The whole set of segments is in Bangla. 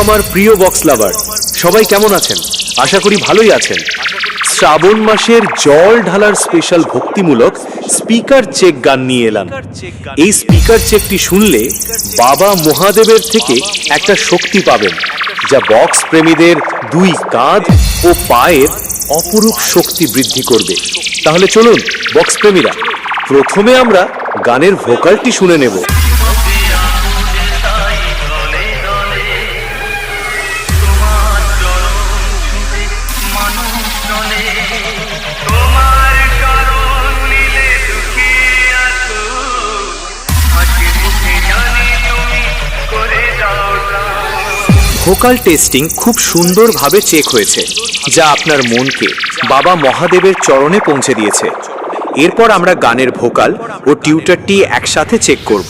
আমার প্রিয় বক্স লাভার, সবাই কেমন আছেন? আশা করি ভালোই আছেন। শ্রাবণ মাসের জল ঢালার স্পেশাল ভক্তিমূলক স্পিকার চেক গান নিয়ে এলাম। এই স্পিকার চেকটি শুনলে বাবা মহাদেবের থেকে একটা শক্তি পাবেন, যা বক্স প্রেমীদের দুই কাঁধ ও পায়ের অপরূপ শক্তি বৃদ্ধি করবে। তাহলে চলুন বক্স প্রেমীরা, প্রথমে আমরা গানের ভোকালটি শুনে নেব। ভোকাল টেস্টিং খুব সুন্দরভাবে চেক হয়েছে, যা আপনার মনকে বাবা মহাদেবের চরণে পৌঁছে দিয়েছে। এরপর আমরা গানের ভোকাল ও টিউটারটি একসাথে চেক করব।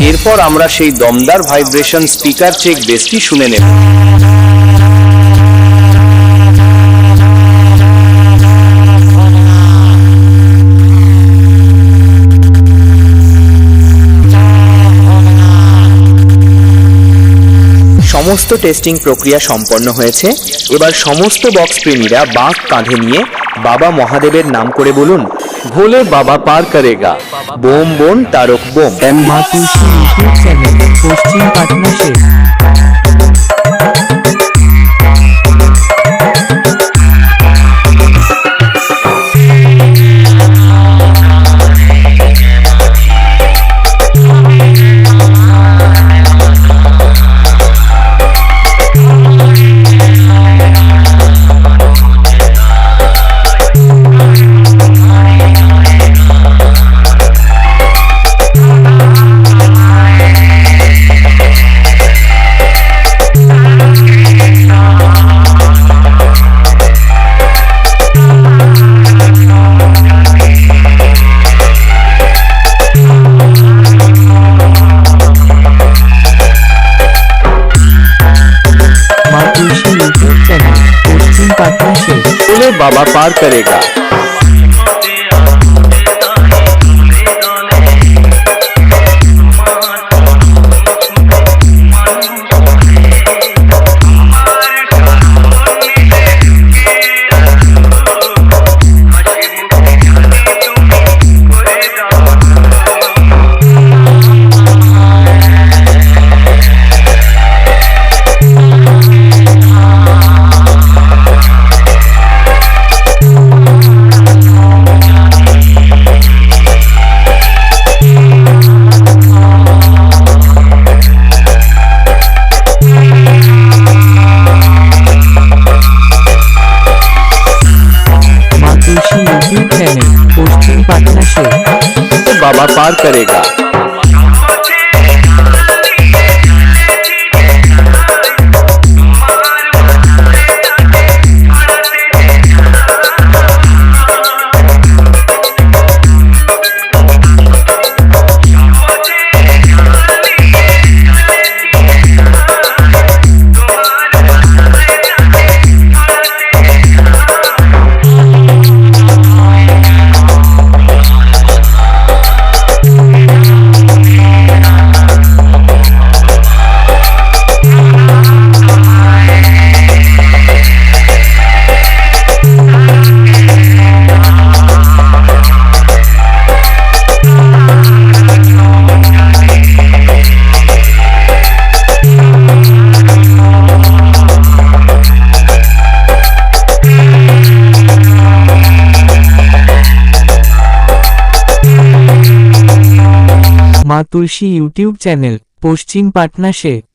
এরপর আমরা সেই দমদার ভাইব্রেশন স্পিকার চেক বেসটি শুনে নেব। সমস্ত টেস্টিং প্রক্রিয়া সম্পন্ন হয়েছে। এবার সমস্ত বক্স প্রেমীরা বাঁক কাঁধে নিয়ে বাবা মহাদেবের নাম করে বলুন, ভোলে বাবা পার করেগা, বোম বোম তারক বোম। মা তুলসী ইউটিউব চ্যানেল, পশ্চিম পাটনা শেষ। भोले बाबा पार करेगा। पश्चिम पाटना से बाबा पार करेगा। माँ तुलसी यूट्यूब चैनल, पश्चिम पाटना से।